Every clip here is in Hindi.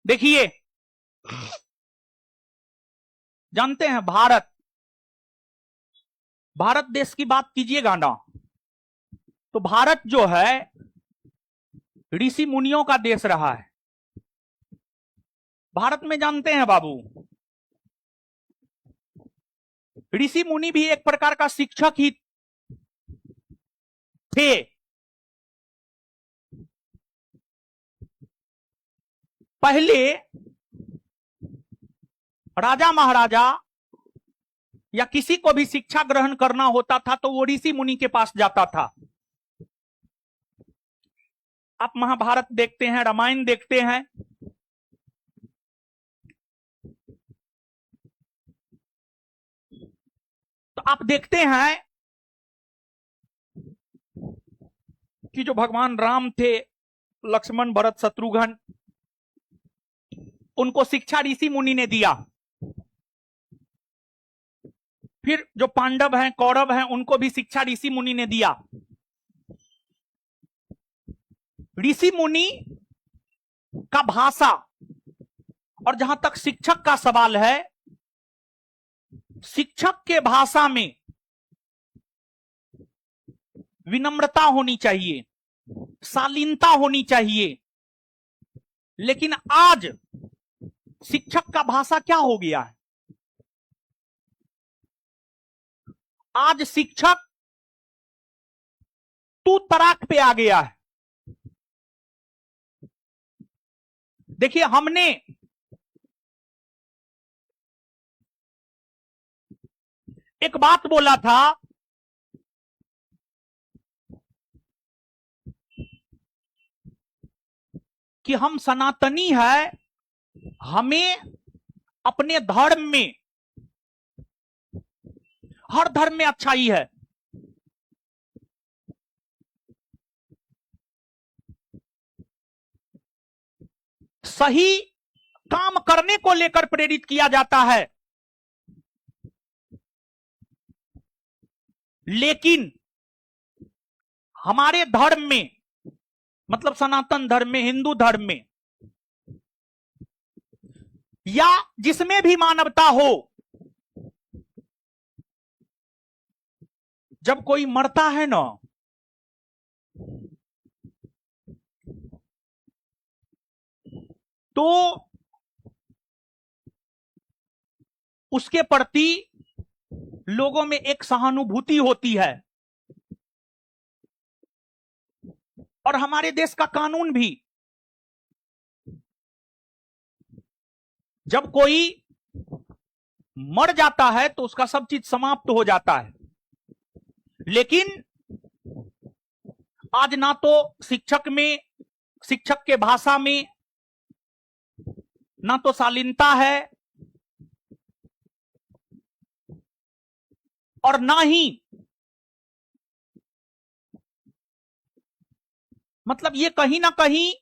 देखिए, जानते हैं भारत देश की बात कीजिएगा ना, तो भारत जो है ऋषि मुनियों का देश रहा है। भारत में जानते हैं बाबू, ऋषि मुनि भी एक प्रकार का शिक्षक ही थे। पहले राजा महाराजा या किसी को भी शिक्षा ग्रहण करना होता था तो वो ऋषि मुनि के पास जाता था। आप महाभारत देखते हैं, रामायण देखते हैं, तो आप देखते हैं कि जो भगवान राम थे, लक्ष्मण भरत शत्रुघ्न, उनको शिक्षा ऋषि मुनि ने दिया। फिर जो पांडव हैं, कौरव हैं, उनको भी शिक्षा ऋषि मुनि ने दिया। ऋषि मुनि का भाषा, और जहां तक शिक्षक का सवाल है, शिक्षक के भाषा में विनम्रता होनी चाहिए, शालीनता होनी चाहिए। लेकिन आज शिक्षक का भाषा क्या हो गया है? आज शिक्षक तू तराक पे आ गया है। देखिए, हमने एक बात बोला था कि हम सनातनी है, हमें अपने धर्म में, हर धर्म में अच्छाई है। सही काम करने को लेकर प्रेरित किया जाता है। लेकिन हमारे धर्म में, मतलब सनातन धर्म में, हिंदू धर्म में, या जिसमें भी मानवता हो, जब कोई मरता है ना, तो उसके प्रति लोगों में एक सहानुभूति होती है। और हमारे देश का कानून भी, जब कोई मर जाता है तो उसका सब चीज समाप्त हो जाता है। लेकिन आज ना तो शिक्षक में, शिक्षक के भाषा में ना तो शालीनता है, और ना ही, मतलब ये कहीं ना कहीं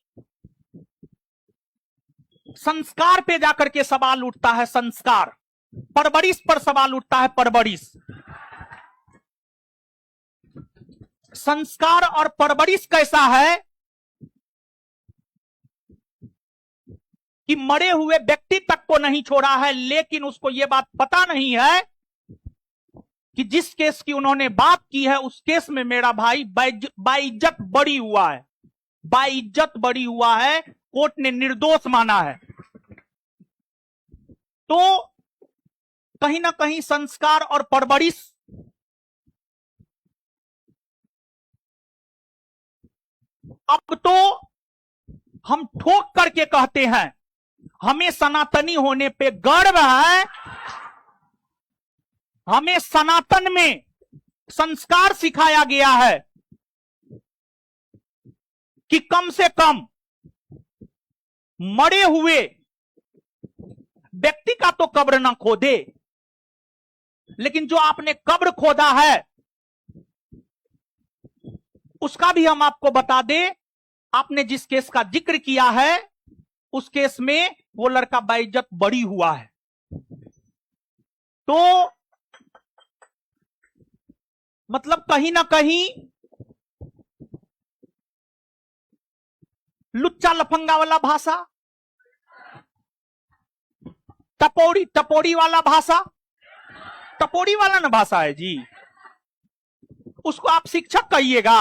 संस्कार पे जाकर के सवाल उठता है। संस्कार, परवरिश पर सवाल उठता है। परवरिश, संस्कार और परवरिश कैसा है कि मरे हुए व्यक्ति तक को नहीं छोड़ा है, लेकिन उसको यह बात पता नहीं है कि जिस केस की उन्होंने बात की है, उस केस में मेरा भाई बाइज्जत बरी हुआ है, बाइज्जत बरी हुआ है, कोर्ट ने निर्दोष माना है। तो कहीं ना कहीं संस्कार और परवरिश, अब तो हम ठोक करके कहते हैं, हमें सनातनी होने पे गर्व है। हमें सनातन में संस्कार सिखाया गया है कि कम से कम मरे हुए व्यक्ति का तो कब्र ना खोदे, लेकिन जो आपने कब्र खोदा है उसका भी हम आपको बता दें। आपने जिस केस का जिक्र किया है, उस केस में वो लड़का बाइज्जत बरी हुआ है। तो मतलब कहीं ना कहीं लुच्चा लफंगा वाला भाषा, टपोरी टपोरी वाला भाषा, टपोरी वाला ना भाषा है जी, उसको आप शिक्षक कहिएगा?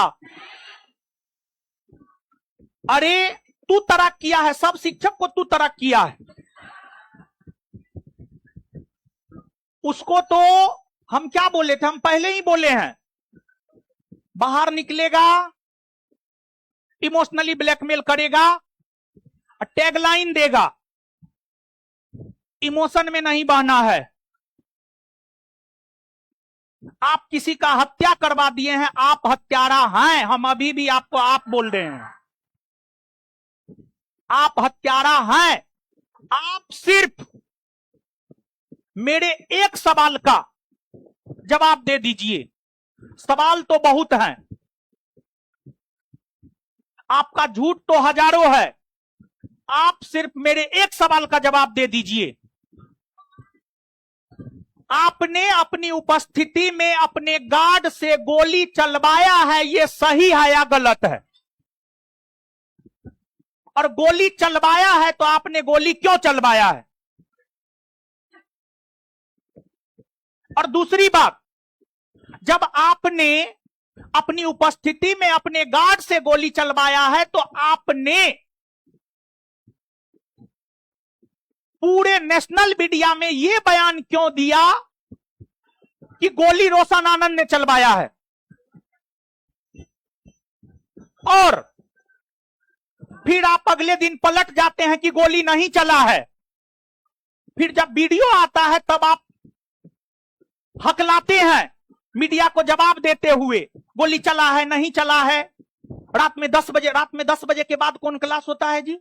अरे तू तरक किया है, सब शिक्षक को तू तरक किया है, उसको तो हम क्या बोले थे, हम पहले ही बोले हैं, बाहर निकलेगा, इमोशनली ब्लैकमेल करेगा, टैगलाइन देगा, इमोशन में नहीं बहना है। आप किसी का हत्या करवा दिए हैं, आप हत्यारा हैं, हम अभी भी आपको आप बोल रहे हैं, आप हत्यारा हैं। आप सिर्फ मेरे एक सवाल का जवाब दे दीजिए, सवाल तो बहुत हैं, आपका झूठ तो हजारों है, आप सिर्फ मेरे एक सवाल का जवाब दे दीजिए। आपने अपनी उपस्थिति में अपने गार्ड से गोली चलवाया है, यह सही है या गलत है? और गोली चलवाया है तो आपने गोली क्यों चलवाया है? और दूसरी बात, जब आपने अपनी उपस्थिति में अपने गार्ड से गोली चलवाया है तो आपने पूरे नेशनल मीडिया में यह बयान क्यों दिया कि गोली रोशन आनंद ने चलवाया है? और फिर आप अगले दिन पलट जाते हैं कि गोली नहीं चला है। फिर जब वीडियो आता है तब आप हकलाते हैं मीडिया को जवाब देते हुए, गोली चला है नहीं चला है। रात में 10 बजे के बाद कौन क्लास होता है जी?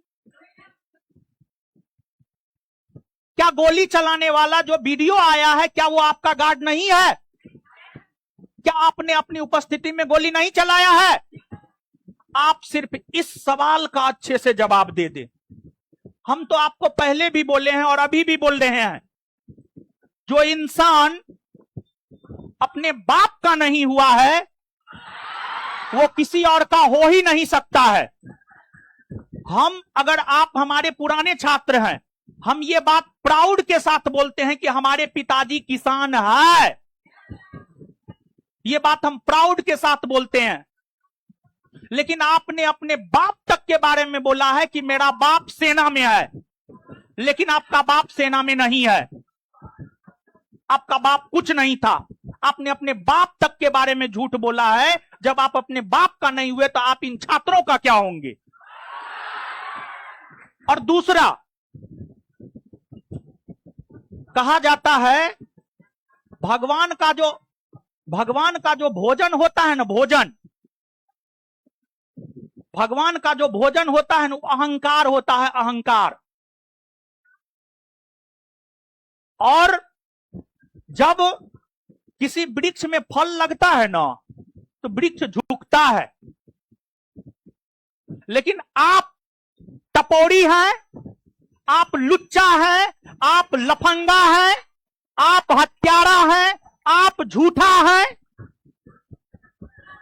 क्या गोली चलाने वाला जो वीडियो आया है, क्या वो आपका गार्ड नहीं है? क्या आपने अपनी उपस्थिति में गोली नहीं चलाया है? आप सिर्फ इस सवाल का अच्छे से जवाब दे दें। हम तो आपको पहले भी बोले हैं और अभी भी बोल रहे हैं, जो इंसान अपने बाप का नहीं हुआ है वो किसी और का हो ही नहीं सकता है। अगर आप हमारे पुराने छात्र हैं, हम ये बात प्राउड के साथ बोलते हैं कि हमारे पिताजी किसान है, ये बात हम प्राउड के साथ बोलते हैं। लेकिन आपने अपने बाप तक के बारे में बोला है कि मेरा बाप सेना में है, लेकिन आपका बाप सेना में नहीं है, आपका बाप कुछ नहीं था। आपने अपने बाप तक के बारे में झूठ बोला है। जब आप अपने बाप का नहीं हुए तो आप इन छात्रों का क्या होंगे? और दूसरा, कहा जाता है भगवान का जो भोजन होता है ना, भगवान का जो भोजन होता है ना, अहंकार होता है, अहंकार। और जब किसी वृक्ष में फल लगता है ना तो वृक्ष झुकता है, लेकिन आप टपोरी हैं, आप लुच्चा हैं, आप लफंगा हैं, आप हत्यारा हैं, आप झूठा हैं।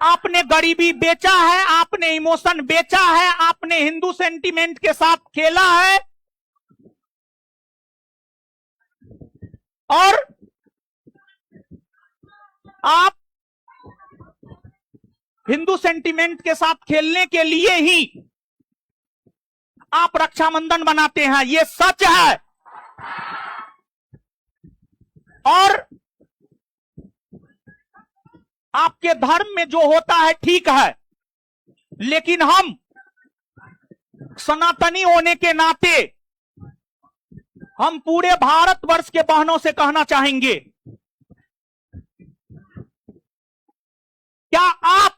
आपने गरीबी बेचा है, आपने इमोशन बेचा है, आपने हिंदू सेंटीमेंट के साथ खेला है, और आप हिंदू सेंटीमेंट के साथ खेलने के लिए ही आप रक्षाबंधन बनाते हैं, यह सच है। और आपके धर्म में जो होता है ठीक है, लेकिन हम सनातनी होने के नाते हम पूरे भारतवर्ष के बहनों से कहना चाहेंगे, क्या आप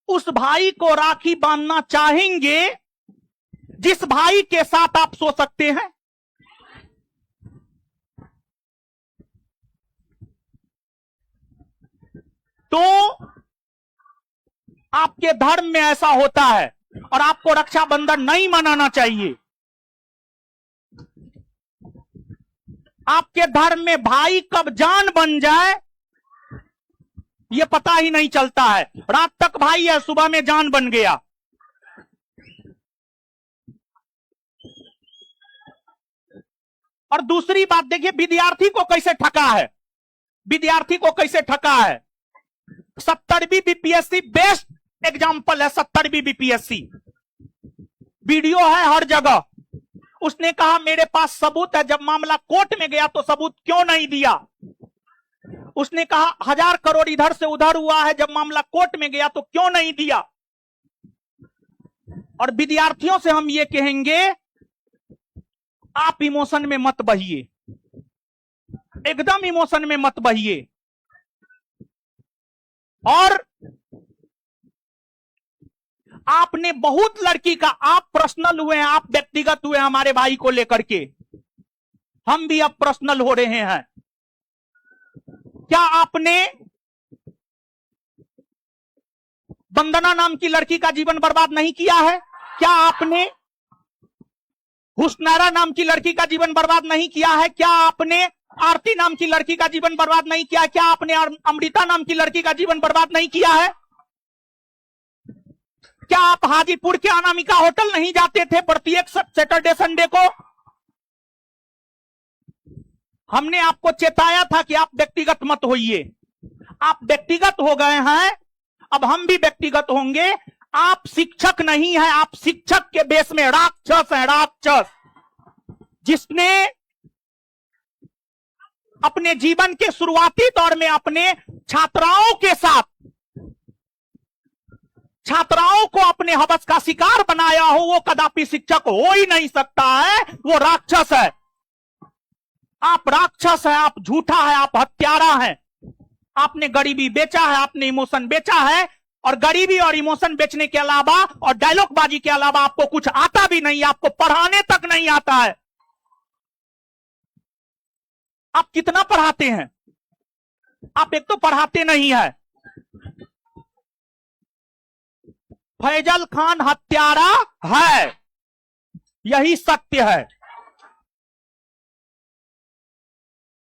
उस भाई को राखी बांधना चाहेंगे जिस भाई के साथ आप सो सकते हैं? तो आपके धर्म में ऐसा होता है और आपको रक्षाबंधन नहीं मनाना चाहिए। आपके धर्म में भाई कब जान बन जाए यह पता ही नहीं चलता है। रात तक भाई है, सुबह में जान बन गया। और दूसरी बात देखिए, विद्यार्थी को कैसे ठगा है, विद्यार्थी को कैसे ठगा है। 70वीं बीपीएससी बेस्ट एग्जाम्पल है, 70वीं बीपीएससी, वीडियो है हर जगह। उसने कहा मेरे पास सबूत है, जब मामला कोर्ट में गया तो सबूत क्यों नहीं दिया। उसने कहा 1000 करोड़ इधर से उधर हुआ है, जब मामला कोर्ट में गया तो क्यों नहीं दिया। और विद्यार्थियों से हम ये कहेंगे, आप इमोशन में मत बहिए, एकदम इमोशन में मत बहिए। और आपने बहुत लड़की का, आप पर्सनल हुए हैं, आप व्यक्तिगत हुए हमारे भाई को लेकर के, हम भी अब पर्सनल हो रहे हैं। क्या आपने वंदना नाम की लड़की का जीवन बर्बाद नहीं किया है? क्या आपने हुस्नैरा नाम की लड़की का जीवन बर्बाद नहीं किया है? क्या आपने आरती नाम की लड़की का जीवन बर्बाद नहीं किया? क्या आपने अमृता नाम की लड़की का जीवन बर्बाद नहीं किया है? क्या आप हाजीपुर के अनामिका होटल नहीं जाते थे प्रत्येक सैटरडे संडे को? हमने आपको चेताया था कि आप व्यक्तिगत मत होइए। आप व्यक्तिगत हो गए हैं, अब हम भी व्यक्तिगत होंगे। आप शिक्षक नहीं हैं, आप शिक्षक के बेस में राक्षस हैं, राक्षस। जिसने अपने जीवन के शुरुआती दौर में अपने छात्राओं के साथ, छात्राओं को अपने हवस का शिकार बनाया हो, वो कदापि शिक्षक हो ही नहीं सकता है, वो राक्षस है। आप राक्षस हैं, आप झूठा है, आप हत्यारा हैं। आपने गरीबी बेचा है, आपने इमोशन बेचा है, और गरीबी और इमोशन बेचने के अलावा और डायलॉगबाजी के अलावा आपको कुछ आता भी नहीं, आपको पढ़ाने तक नहीं आता है। आप कितना पढ़ाते हैं? आप एक तो पढ़ाते नहीं है। फैजल खान हत्यारा है, यही सत्य है।